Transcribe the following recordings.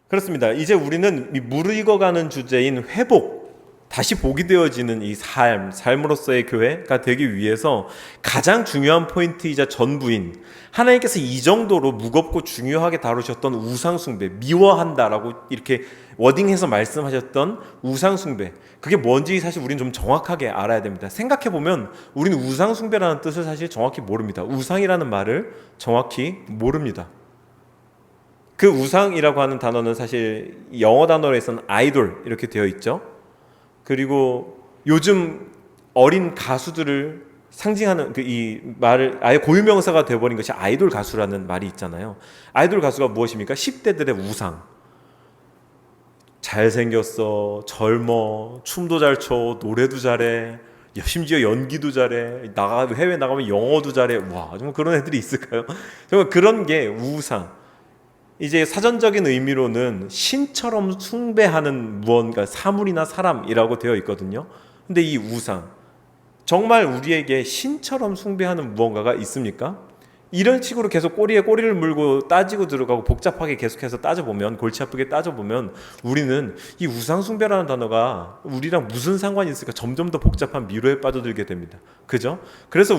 그렇습니다. 이제 우리는 이 무르익어가는 주제인 회복, 다시 복이 되어지는 이 삶으로서의 교회가 되기 위해서 가장 중요한 포인트이자 전부인, 하나님께서 이 정도로 무겁고 중요하게 다루셨던 우상숭배, 미워한다라고 이렇게 워딩해서 말씀하셨던 우상숭배, 그게 뭔지 사실 우리는 좀 정확하게 알아야 됩니다. 생각해보면 우리는 우상숭배라는 뜻을 사실 정확히 모릅니다. 우상이라는 말을 정확히 모릅니다. 그 우상이라고 하는 단어는 사실 영어 단어에서는 아이돌 이렇게 되어 있죠. 그리고 요즘 어린 가수들을 상징하는 이 말을 아예 고유명사가 되어버린 것이 아이돌 가수라는 말이 있잖아요. 아이돌 가수가 무엇입니까? 10대들의 우상. 잘생겼어, 젊어, 춤도 잘 춰, 노래도 잘해, 심지어 연기도 잘해, 해외 나가면 영어도 잘해. 와, 정말 그런 애들이 있을까요? 정말 그런 게 우상. 이제 사전적인 의미로는 신처럼 숭배하는 무언가, 사물이나 사람이라고 되어 있거든요. 근데 이 우상, 정말 우리에게 신처럼 숭배하는 무언가가 있습니까? 이런 식으로 계속 꼬리에 꼬리를 물고 따지고 들어가고 복잡하게 계속해서 따져보면, 골치 아프게 따져보면 우리는 이 우상숭배라는 단어가 우리랑 무슨 상관이 있을까 점점 더 복잡한 미로에 빠져들게 됩니다. 그죠? 그래서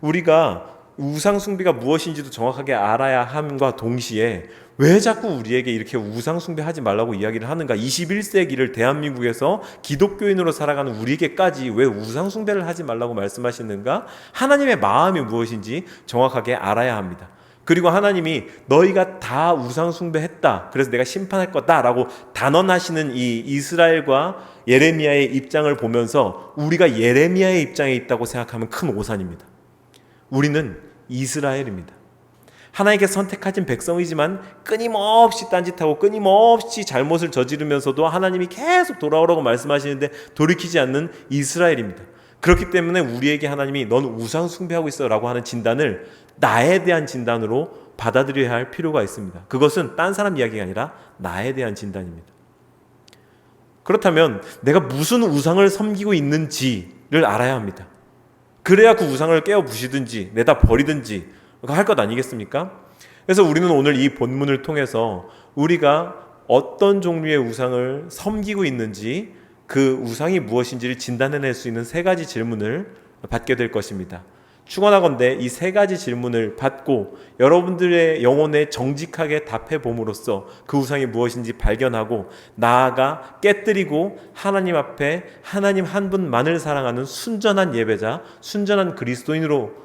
우리가 우상숭배가 무엇인지도 정확하게 알아야 함과 동시에 왜 자꾸 우리에게 이렇게 우상숭배하지 말라고 이야기를 하는가? 21세기를 대한민국에서 기독교인으로 살아가는 우리에게까지 왜 우상숭배를 하지 말라고 말씀하시는가? 하나님의 마음이 무엇인지 정확하게 알아야 합니다. 그리고 하나님이 너희가 다 우상숭배했다, 그래서 내가 심판할 거다라고 단언하시는 이 이스라엘과 예레미야의 입장을 보면서 우리가 예레미야의 입장에 있다고 생각하면 큰 오산입니다. 우리는 이스라엘입니다. 하나님께서 선택하신 백성이지만 끊임없이 딴짓하고 끊임없이 잘못을 저지르면서도 하나님이 계속 돌아오라고 말씀하시는데 돌이키지 않는 이스라엘입니다. 그렇기 때문에 우리에게 하나님이 넌 우상 숭배하고 있어 라고 하는 진단을 나에 대한 진단으로 받아들여야 할 필요가 있습니다. 그것은 딴 사람 이야기가 아니라 나에 대한 진단입니다. 그렇다면 내가 무슨 우상을 섬기고 있는지를 알아야 합니다. 그래야 그 우상을 깨어 부시든지 내다 버리든지 할 것 아니겠습니까? 그래서 우리는 오늘 이 본문을 통해서 우리가 어떤 종류의 우상을 섬기고 있는지, 그 우상이 무엇인지를 진단해낼 수 있는 세 가지 질문을 받게 될 것입니다. 축원하건대 이 세 가지 질문을 받고 여러분들의 영혼에 정직하게 답해 봄으로써 그 우상이 무엇인지 발견하고 나아가 깨뜨리고 하나님 앞에 하나님 한 분만을 사랑하는 순전한 예배자, 순전한 그리스도인으로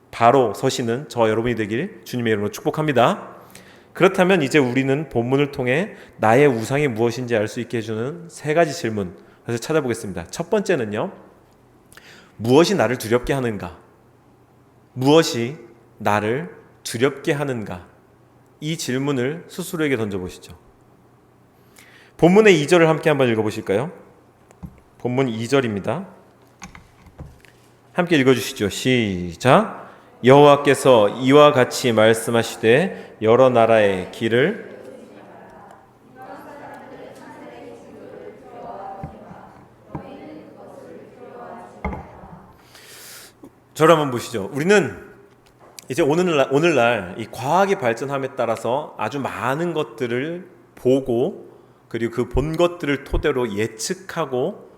바로 서시는 저와 여러분이 되길 주님의 이름으로 축복합니다. 그렇다면 이제 우리는 본문을 통해 나의 우상이 무엇인지 알 수 있게 해주는 세 가지 질문, 그래서 찾아보겠습니다. 첫 번째는요, 무엇이 나를 두렵게 하는가? 무엇이 나를 두렵게 하는가? 이 질문을 스스로에게 던져보시죠. 본문의 2절을 함께 한번 읽어보실까요? 본문 2절입니다. 함께 읽어주시죠. 시작. 여호와께서 이와 같이 말씀하시되 여러 나라의 길을 저를 한번 보시죠. 우리는 이제 오늘날 이 과학이 발전함에 따라서 아주 많은 것들을 보고 그리고 그 본 것들을 토대로 예측하고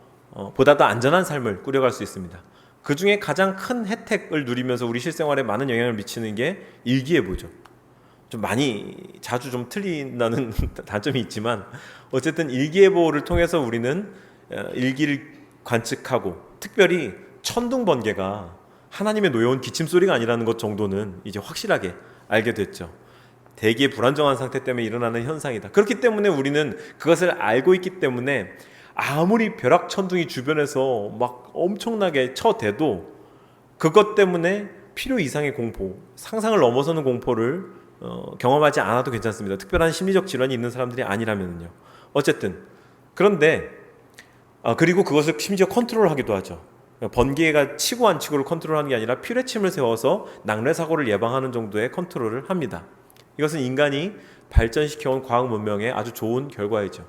보다 더 안전한 삶을 꾸려갈 수 있습니다. 그 중에 가장 큰 혜택을 누리면서 우리 실생활에 많은 영향을 미치는 게 일기예보죠. 좀 많이 자주 좀 틀린다는 단점이 있지만 어쨌든 일기예보를 통해서 우리는 일기를 관측하고, 특별히 천둥 번개가 하나님의 노여운 기침소리가 아니라는 것 정도는 이제 확실하게 알게 됐죠. 대기의 불안정한 상태 때문에 일어나는 현상이다. 그렇기 때문에 우리는 그것을 알고 있기 때문에 아무리 벼락천둥이 주변에서 막 엄청나게 쳐대도 그것 때문에 필요 이상의 공포, 상상을 넘어서는 공포를 경험하지 않아도 괜찮습니다. 특별한 심리적 질환이 있는 사람들이 아니라면요. 어쨌든 그런데 그리고 그것을 심지어 컨트롤하기도 하죠. 번개가 치고 안 치고를 컨트롤하는 게 아니라 피뢰침을 세워서 낙뢰 사고를 예방하는 정도의 컨트롤을 합니다. 이것은 인간이 발전시켜온 과학 문명의 아주 좋은 결과이죠.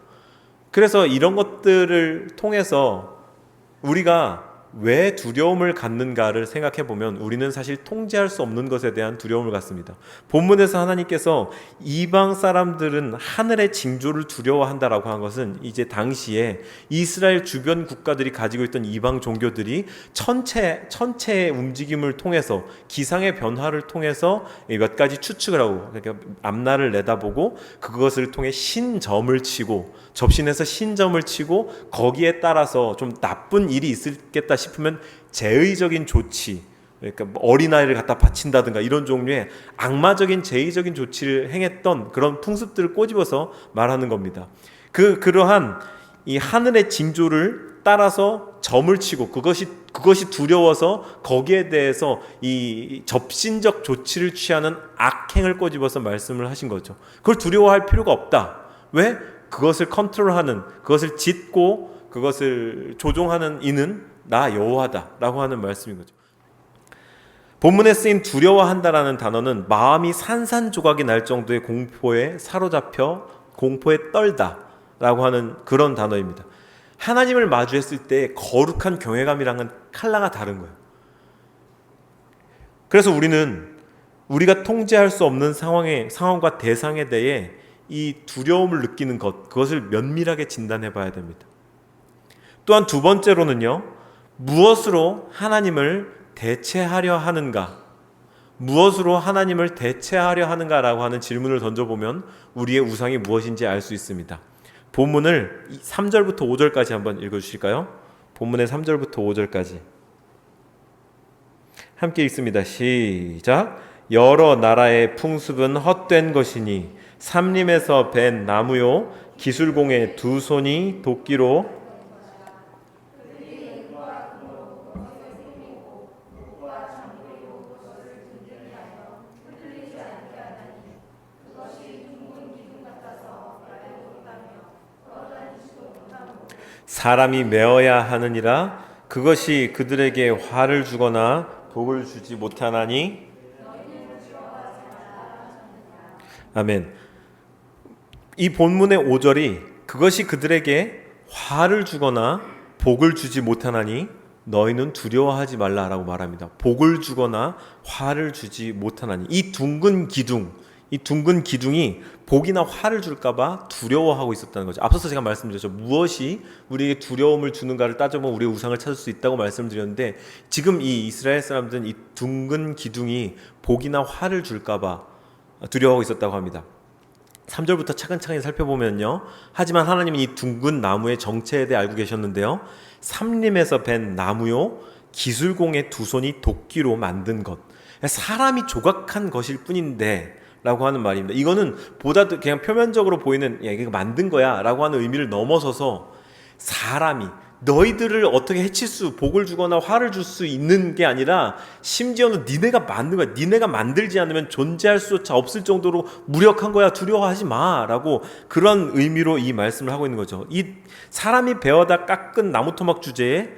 그래서 이런 것들을 통해서 우리가 왜 두려움을 갖는가를 생각해 보면 우리는 사실 통제할 수 없는 것에 대한 두려움을 갖습니다. 본문에서 하나님께서 이방 사람들은 하늘의 징조를 두려워한다라고 한 것은 이제 당시에 이스라엘 주변 국가들이 가지고 있던 이방 종교들이 천체의 움직임을 통해서 기상의 변화를 통해서 몇 가지 추측을 하고, 그러니까 앞날을 내다보고 그것을 통해 신점을 치고, 접신해서 신점을 치고 거기에 따라서 좀 나쁜 일이 있겠다 싶으면 제의적인 조치, 그러니까 어린아이를 갖다 바친다든가 이런 종류의 악마적인 제의적인 조치를 행했던 그런 풍습들을 꼬집어서 말하는 겁니다. 그러한 이 하늘의 징조를 따라서 점을 치고 그것이 두려워서 거기에 대해서 이 접신적 조치를 취하는 악행을 꼬집어서 말씀을 하신 거죠. 그걸 두려워할 필요가 없다. 왜? 그것을 컨트롤하는, 그것을 짓고 그것을 조종하는 이는 나 여호와다라고 하는 말씀인 거죠. 본문에 쓰인 두려워한다라는 단어는 마음이 산산조각이 날 정도의 공포에 사로잡혀 공포에 떨다라고 하는 그런 단어입니다. 하나님을 마주했을 때 거룩한 경외감이랑은 칼라가 다른 거예요. 그래서 우리가 통제할 수 없는 상황과 대상에 대해 이 두려움을 느끼는 그것을 면밀하게 진단해 봐야 됩니다. 또한 두 번째로는요, 무엇으로 하나님을 대체하려 하는가? 무엇으로 하나님을 대체하려 하는가라고 하는 질문을 던져보면 우리의 우상이 무엇인지 알 수 있습니다. 본문을 3절부터 5절까지 한번 읽어주실까요? 본문의 3절부터 5절까지 함께 읽습니다. 시작. 여러 나라의 풍습은 헛된 것이니 삼림에서 벤 나무요 기술공의 두 손이 도끼로 사람이 메어야 하느니라. 그것이 그들에게 화를 주거나 복을 주지 못하나니. 아멘. 이 본문의 5절이 그것이 그들에게 화를 주거나 복을 주지 못하나니 너희는 두려워하지 말라라고 말합니다. 복을 주거나 화를 주지 못하나니, 이 둥근 기둥이 복이나 화를 줄까봐 두려워하고 있었다는 거죠. 앞서서 제가 말씀드렸죠. 무엇이 우리에게 두려움을 주는가를 따져보면 우리의 우상을 찾을 수 있다고 말씀드렸는데, 지금 이 이스라엘 사람들은 이 둥근 기둥이 복이나 화를 줄까봐 두려워하고 있었다고 합니다. 3절부터 차근차근 살펴보면요, 하지만 하나님은 이 둥근 나무의 정체에 대해 알고 계셨는데요, 삼림에서 벤 나무요 기술공의 두 손이 도끼로 만든 것, 사람이 조각한 것일 뿐인데 라고 하는 말입니다. 이거는 보다 그냥 표면적으로 보이는 야, 이거 만든 거야 라고 하는 의미를 넘어서서 사람이 너희들을 어떻게 복을 주거나 화를 줄 수 있는 게 아니라 심지어는 니네가 만든 거야. 니네가 만들지 않으면 존재할 수 없을 정도로 무력한 거야. 두려워하지 마 라고, 그런 의미로 이 말씀을 하고 있는 거죠. 이 사람이 베어다 깎은 나무토막 주제에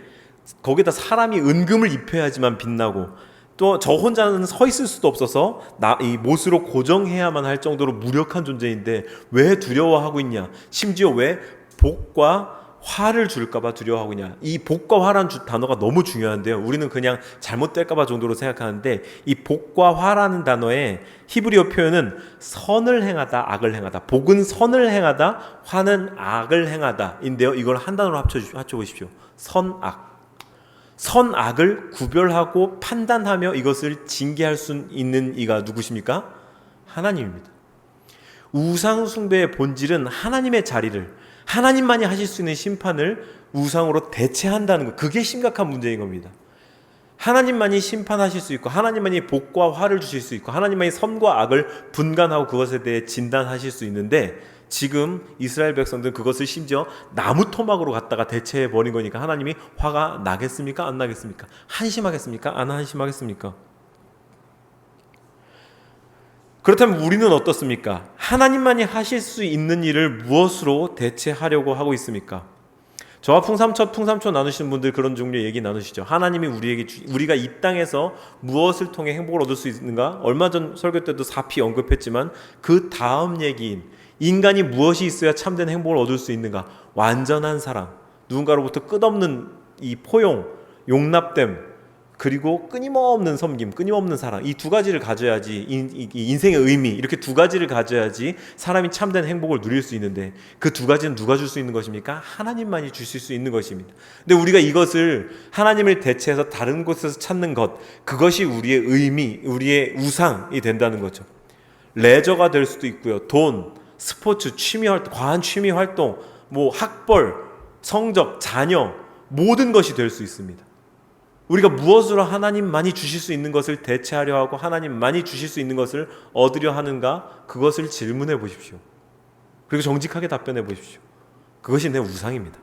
거기다 사람이 은금을 입혀야지만 빛나고, 또 저 혼자는 서 있을 수도 없어서 이 못으로 고정해야만 할 정도로 무력한 존재인데 왜 두려워하고 있냐? 심지어 왜 복과 화를 줄까봐 두려워하고 있냐? 이 복과 화라는 단어가 너무 중요한데요, 우리는 그냥 잘못될까봐 정도로 생각하는데, 이 복과 화라는 단어의 히브리어 표현은 선을 행하다, 악을 행하다. 복은 선을 행하다, 화는 악을 행하다 인데요, 이걸 한 단어로 합쳐보십시오. 선악을 구별하고 판단하며 이것을 징계할 수 있는 이가 누구십니까? 하나님입니다. 우상 숭배의 본질은 하나님의 자리를, 하나님만이 하실 수 있는 심판을 우상으로 대체한다는 것, 그게 심각한 문제인 겁니다. 하나님만이 심판하실 수 있고, 하나님만이 복과 화를 주실 수 있고, 하나님만이 선과 악을 분간하고 그것에 대해 진단하실 수 있는데, 지금 이스라엘 백성들은 그것을 심지어 나무 토막으로 갖다가 대체해 버린 거니까 하나님이 화가 나겠습니까? 안 나겠습니까? 한심하겠습니까? 안 한심하겠습니까? 그렇다면 우리는 어떻습니까? 하나님만이 하실 수 있는 일을 무엇으로 대체하려고 하고 있습니까? 저와 풍삼초 나누시는 분들 그런 종류의 얘기 나누시죠. 하나님이 우리가 이 땅에서 무엇을 통해 행복을 얻을 수 있는가? 얼마 전 설교 때도 사피 언급했지만 그 다음 얘기인 인간이 무엇이 있어야 참된 행복을 얻을 수 있는가? 완전한 사랑, 누군가로부터 끝없는 이 포용, 용납됨, 그리고 끊임없는 섬김, 끊임없는 사랑, 이 두 가지를 가져야지 인생의 의미, 이렇게 두 가지를 가져야지 사람이 참된 행복을 누릴 수 있는데, 그 두 가지는 누가 줄 수 있는 것입니까? 하나님만이 주실 수 있는 것입니다. 근데 우리가 이것을 하나님을 대체해서 다른 곳에서 찾는 것, 그것이 우리의 의미, 우리의 우상이 된다는 거죠. 레저가 될 수도 있고요. 돈, 스포츠, 취미 활동, 과한 취미 활동, 학벌, 성적, 자녀, 모든 것이 될 수 있습니다. 우리가 무엇으로 하나님만이 주실 수 있는 것을 대체하려 하고 하나님만이 주실 수 있는 것을 얻으려 하는가? 그것을 질문해 보십시오. 그리고 정직하게 답변해 보십시오. 그것이 내 우상입니다.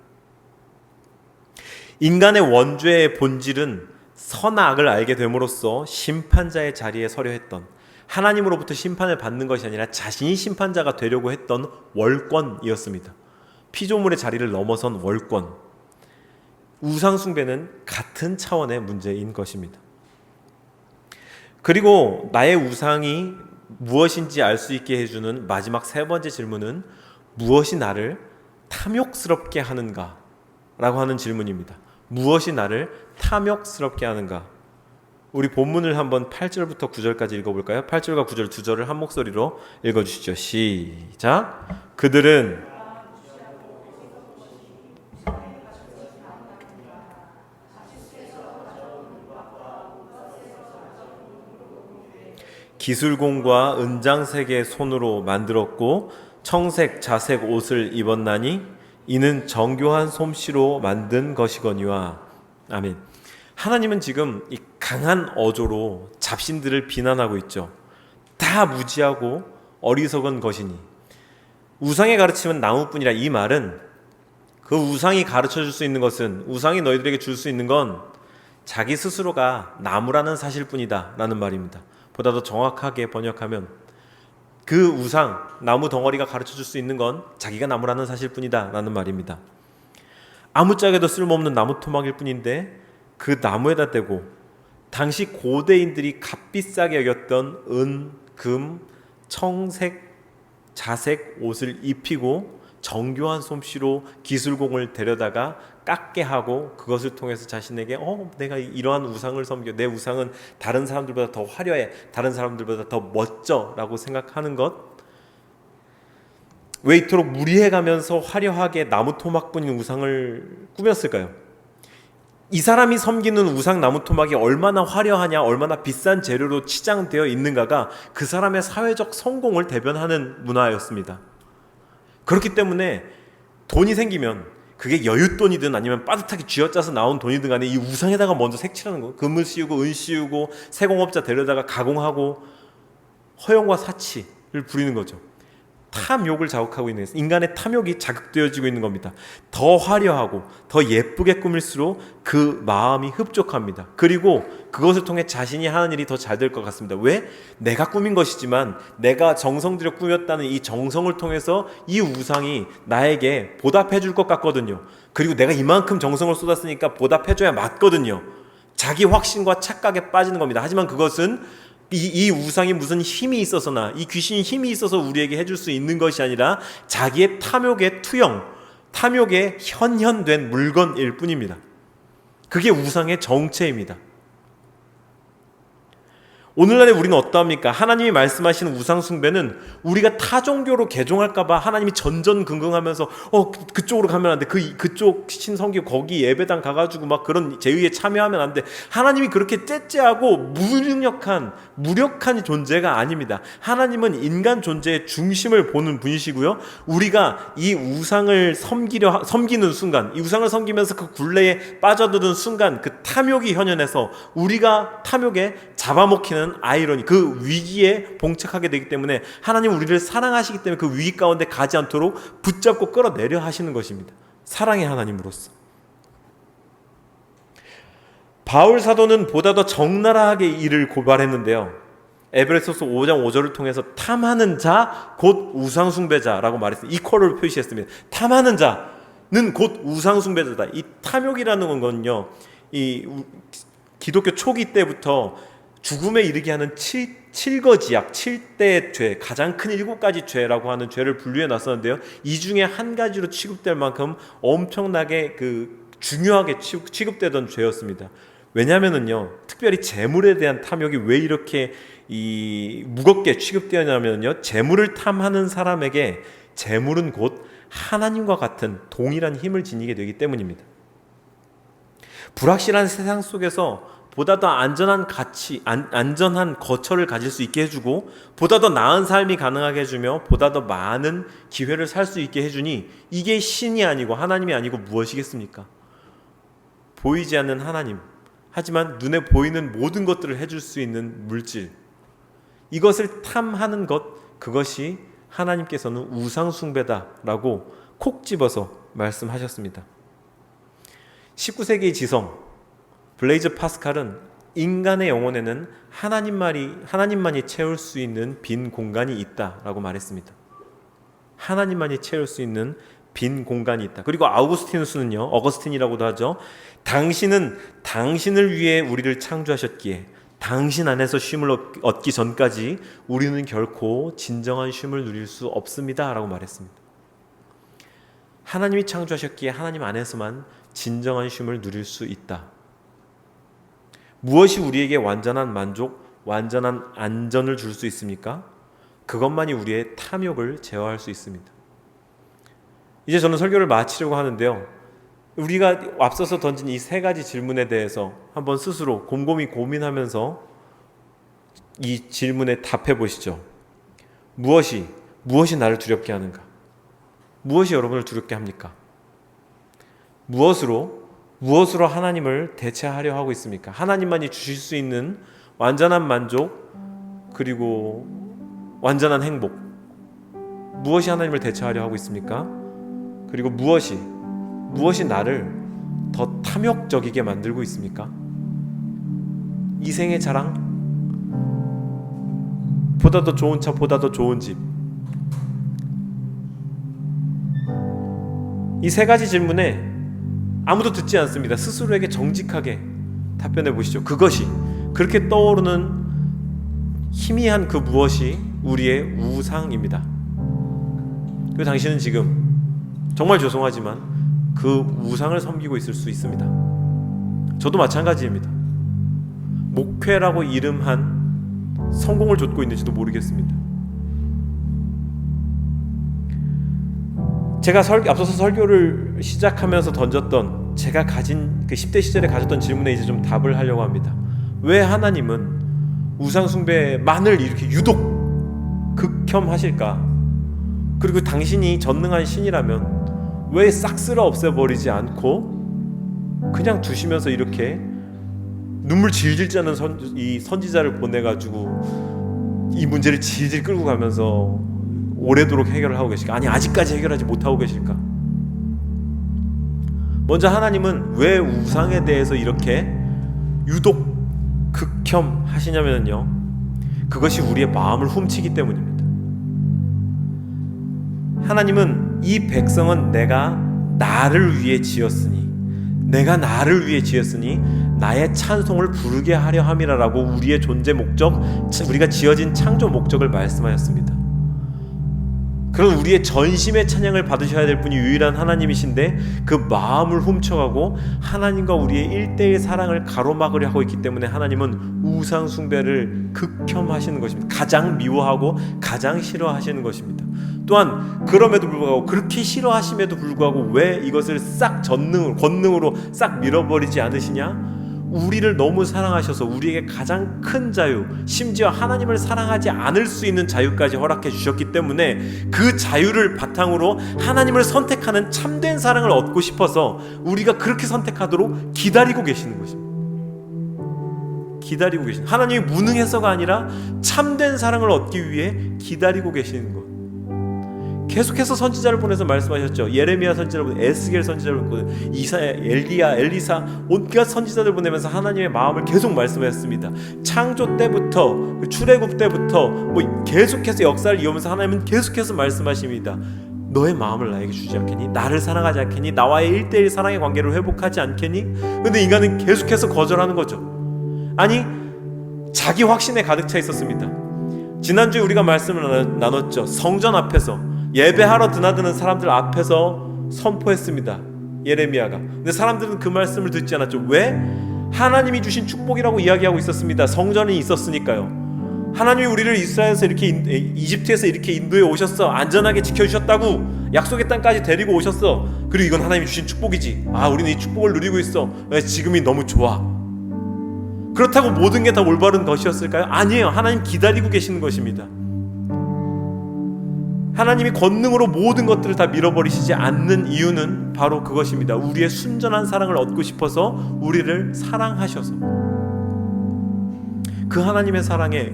인간의 원죄의 본질은 선악을 알게 됨으로써 심판자의 자리에 서려 했던, 하나님으로부터 심판을 받는 것이 아니라 자신이 심판자가 되려고 했던 월권이었습니다. 피조물의 자리를 넘어선 월권. 우상 숭배는 같은 차원의 문제인 것입니다. 그리고 나의 우상이 무엇인지 알 수 있게 해주는 마지막 세 번째 질문은 무엇이 나를 탐욕스럽게 하는가? 라고 하는 질문입니다. 무엇이 나를 탐욕스럽게 하는가? 우리 본문을 한번 8절부터 9절까지 읽어볼까요? 8절과 9절 두 절을 한 목소리로 읽어주시죠. 시작. 그들은 기술공과 은장색의 손으로 만들었고 청색, 자색 옷을 입었나니 이는 정교한 솜씨로 만든 것이거니와. 아멘. 하나님은 지금 이 강한 어조로 잡신들을 비난하고 있죠. 다 무지하고 어리석은 것이니. 우상의 가르침은 나무뿐이라. 이 말은 그 우상이 가르쳐 줄 수 있는 것은, 우상이 너희들에게 줄 수 있는 건 자기 스스로가 나무라는 사실뿐이다 라는 말입니다. 보다 더 정확하게 번역하면 그 우상, 나무 덩어리가 가르쳐 줄 수 있는 건 자기가 나무라는 사실뿐이다 라는 말입니다. 아무짝에도 쓸모없는 나무 토막일 뿐인데 그 나무에다 대고 당시 고대인들이 값비싸게 여겼던 은, 금, 청색, 자색 옷을 입히고 정교한 솜씨로 기술공을 데려다가 깎게 하고 그것을 통해서 자신에게 내가 이러한 우상을 섬겨, 내 우상은 다른 사람들보다 더 화려해, 다른 사람들보다 더 멋져 라고 생각하는 것. 왜 이토록 무리해가면서 화려하게 나무 토막뿐인 우상을 꾸몄을까요? 이 사람이 섬기는 우상 나무 토막이 얼마나 화려하냐, 얼마나 비싼 재료로 치장되어 있는가가 그 사람의 사회적 성공을 대변하는 문화였습니다. 그렇기 때문에 돈이 생기면 그게 여윳돈이든 아니면 빠듯하게 쥐어짜서 나온 돈이든 간에 이 우상에다가 먼저 색칠하는 거예요. 금을 씌우고 은 씌우고 세공업자 데려다가 가공하고 허영과 사치를 부리는 거죠. 탐욕을 자극하고 있는, 인간의 탐욕이 자극되어지고 있는 겁니다. 더 화려하고 더 예쁘게 꾸밀수록 그 마음이 흡족합니다. 그리고 그것을 통해 자신이 하는 일이 더 잘 될 것 같습니다. 왜? 내가 꾸민 것이지만 내가 정성 들여 꾸몄다는 이 정성을 통해서 이 우상이 나에게 보답해 줄 것 같거든요. 그리고 내가 이만큼 정성을 쏟았으니까 보답해 줘야 맞거든요. 자기 확신과 착각에 빠지는 겁니다. 하지만 그것은 이 우상이 무슨 힘이 있어서나 이 귀신이 힘이 있어서 우리에게 해줄 수 있는 것이 아니라 자기의 탐욕의 투영, 탐욕의 현현된 물건일 뿐입니다. 그게 우상의 정체입니다. 오늘날에 우리는 어떠합니까? 하나님이 말씀하시는 우상 숭배는 우리가 타 종교로 개종할까봐 하나님이 전전긍긍하면서 그쪽으로 가면 안 돼. 그쪽 신성교 거기 예배당 가가지고 막 그런 제의에 참여하면 안 돼. 하나님이 그렇게 째째하고 무력한 존재가 아닙니다. 하나님은 인간 존재의 중심을 보는 분이시고요. 우리가 이 우상을 섬기는 순간, 이 우상을 섬기면서 그 굴레에 빠져드는 순간 그 탐욕이 현현해서 우리가 탐욕에 잡아먹히는 아이러니, 그 위기에 봉착하게 되기 때문에 하나님 우리를 사랑하시기 때문에 그 위기 가운데 가지 않도록 붙잡고 끌어내려 하시는 것입니다. 사랑의 하나님으로서. 바울 사도는 보다 더 적나라하게 이를 고발했는데요. 에베레소서 5장 5절을 통해서 탐하는 자 곧 우상숭배자라고 말했습니다. 이퀄을 표시했습니다. 탐하는 자는 곧 우상숭배자다. 이 탐욕이라는 건요, 이 기독교 초기 때부터 죽음에 이르게 하는 7거지약, 7대의 죄, 가장 큰 7가지 죄라고 하는 죄를 분류해 놨었는데요. 이 중에 한 가지로 취급될 만큼 엄청나게 그 중요하게 취급되던 죄였습니다. 왜냐하면은요, 특별히 재물에 대한 탐욕이 왜 이렇게 무겁게 취급되었냐면요, 재물을 탐하는 사람에게 재물은 곧 하나님과 같은 동일한 힘을 지니게 되기 때문입니다. 불확실한 세상 속에서 보다 더 안전한 거처를 가질 수 있게 해주고, 보다 더 나은 삶이 가능하게 해주며, 보다 더 많은 기회를 살 수 있게 해주니, 이게 신이 아니고 하나님이 아니고 무엇이겠습니까? 보이지 않는 하나님, 하지만 눈에 보이는 모든 것들을 해줄 수 있는 물질, 이것을 탐하는 것, 그것이 하나님께서는 우상숭배다라고 콕 집어서 말씀하셨습니다. 19세기의 지성 블레이즈 파스칼은 인간의 영혼에는 하나님만이 채울 수 있는 빈 공간이 있다라고 말했습니다. 하나님만이 채울 수 있는 빈 공간이 있다. 그리고 아우구스티누스는요, 어거스틴이라고도 하죠. 당신은 당신을 위해 우리를 창조하셨기에 당신 안에서 쉼을 얻기 전까지 우리는 결코 진정한 쉼을 누릴 수 없습니다 라고 말했습니다. 하나님이 창조하셨기에 하나님 안에서만 진정한 쉼을 누릴 수 있다. 무엇이 우리에게 완전한 만족, 완전한 안전을 줄 수 있습니까? 그것만이 우리의 탐욕을 제어할 수 있습니다. 이제 저는 설교를 마치려고 하는데요, 우리가 앞서서 던진 이 세 가지 질문에 대해서 한번 스스로 곰곰이 고민하면서 이 질문에 답해 보시죠. 무엇이 나를 두렵게 하는가? 무엇이 여러분을 두렵게 합니까? 무엇으로 하나님을 대체하려 하고 있습니까? 하나님만이 주실 수 있는 완전한 만족, 그리고 완전한 행복, 무엇이 하나님을 대체하려 하고 있습니까? 그리고 무엇이 나를 더 탐욕적이게 만들고 있습니까? 이생의 자랑? 보다 더 좋은 차, 보다 더 좋은 집. 이 세 가지 질문에 아무도 듣지 않습니다. 스스로에게 정직하게 답변해 보시죠. 그것이, 그렇게 떠오르는 희미한 그 무엇이 우리의 우상입니다. 그리고 당신은 지금 정말 죄송하지만 그 우상을 섬기고 있을 수 있습니다. 저도 마찬가지입니다. 목회라고 이름한 성공을 좇고 있는지도 모르겠습니다. 제가 앞서서 설교를 시작하면서 던졌던, 제가 가진 그 10대 시절에 가졌던 질문에 이제 좀 답을 하려고 합니다. 왜 하나님은 우상숭배만을 이렇게 유독 극혐하실까? 그리고 당신이 전능한 신이라면 왜 싹 쓸어 없애버리지 않고 그냥 두시면서 이렇게 눈물 질질 짜는 이 선지자를 보내가지고 이 문제를 질질 끌고 가면서 오래도록 해결을 하고 계실까? 아니, 아직까지 해결하지 못하고 계실까? 먼저 하나님은 왜 우상에 대해서 이렇게 유독 극혐하시냐면요, 그것이 우리의 마음을 훔치기 때문입니다. 하나님은 이 백성은 내가 나를 위해 지었으니 나의 찬송을 부르게 하려 함이라라고 우리의 존재 목적, 우리가 지어진 창조 목적을 말씀하였습니다. 그런 우리의 전심의 찬양을 받으셔야 될 분이 유일한 하나님이신데, 그 마음을 훔쳐가고 하나님과 우리의 1대1 사랑을 가로막으려 하고 있기 때문에 하나님은 우상 숭배를 극혐하시는 것입니다. 가장 미워하고 가장 싫어하시는 것입니다. 또한 그럼에도 불구하고, 그렇게 싫어하심에도 불구하고 왜 이것을 싹 권능으로 싹 밀어버리지 않으시냐? 우리를 너무 사랑하셔서 우리에게 가장 큰 자유, 심지어 하나님을 사랑하지 않을 수 있는 자유까지 허락해 주셨기 때문에 그 자유를 바탕으로 하나님을 선택하는 참된 사랑을 얻고 싶어서 우리가 그렇게 선택하도록 기다리고 계시는 것입니다. 기다리고 계시는, 하나님이 무능해서가 아니라 참된 사랑을 얻기 위해 기다리고 계시는 것. 계속해서 선지자를 보내서 말씀하셨죠. 예레미야 선지자를 보내고, 에스겔 선지자를 보내고, 이사야, 엘리야, 엘리사, 온갖 선지자들 보내면서 하나님의 마음을 계속 말씀하셨습니다. 창조 때부터, 출애굽 때부터 계속해서 역사를 이어오면서 하나님은 계속해서 말씀하십니다. 너의 마음을 나에게 주지 않겠니? 나를 사랑하지 않겠니? 나와의 1대1 사랑의 관계를 회복하지 않겠니? 근데 인간은 계속해서 거절하는 거죠. 아니, 자기 확신에 가득 차 있었습니다. 지난주에 우리가 말씀을 나눴죠. 성전 앞에서 예배하러 드나드는 사람들 앞에서 선포했습니다. 예레미야가. 근데 사람들은 그 말씀을 듣지 않았죠. 왜? 하나님이 주신 축복이라고 이야기하고 있었습니다. 성전이 있었으니까요. 하나님이 우리를 이스라엘에서 이렇게 이집트에서 이렇게 인도해 오셨어. 안전하게 지켜주셨다고. 약속의 땅까지 데리고 오셨어. 그리고 이건 하나님이 주신 축복이지. 우리는 이 축복을 누리고 있어. 지금이 너무 좋아. 그렇다고 모든 게 다 올바른 것이었을까요? 아니에요. 하나님 기다리고 계시는 것입니다. 하나님이 권능으로 모든 것들을 다 밀어버리시지 않는 이유는 바로 그것입니다. 우리의 순전한 사랑을 얻고 싶어서 우리를 사랑하셔서 그 하나님의 사랑에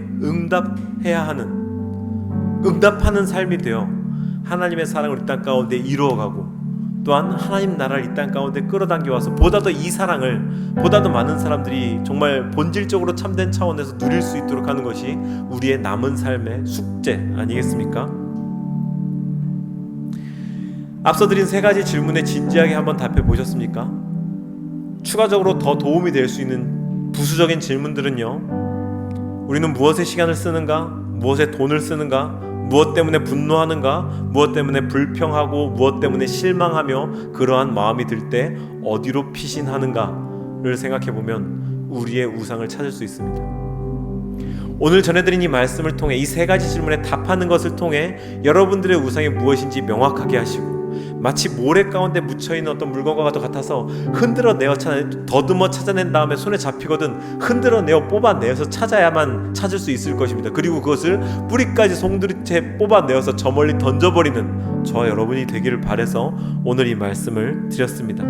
응답하는 삶이 되어 하나님의 사랑을 이 땅 가운데 이루어가고 또한 하나님 나라를 이 땅 가운데 끌어당겨와서 보다 더 이 사랑을 보다 더 많은 사람들이 정말 본질적으로 참된 차원에서 누릴 수 있도록 하는 것이 우리의 남은 삶의 숙제 아니겠습니까? 앞서 드린 세 가지 질문에 진지하게 한번 답해 보셨습니까? 추가적으로 더 도움이 될 수 있는 부수적인 질문들은요, 우리는 무엇에 시간을 쓰는가? 무엇에 돈을 쓰는가? 무엇 때문에 분노하는가? 무엇 때문에 불평하고 무엇 때문에 실망하며 그러한 마음이 들 때 어디로 피신하는가를 생각해보면 우리의 우상을 찾을 수 있습니다. 오늘 전해드린 이 말씀을 통해 이 세 가지 질문에 답하는 것을 통해 여러분들의 우상이 무엇인지 명확하게 하시고 마치 모래 가운데 묻혀있는 어떤 물건과 같아서 더듬어 찾아낸 다음에 손에 잡히거든 흔들어내어 뽑아내어서 찾아야만 찾을 수 있을 것입니다. 그리고 그것을 뿌리까지 송두리째 뽑아내어서 저 멀리 던져버리는 저와 여러분이 되기를 바라서 오늘 이 말씀을 드렸습니다.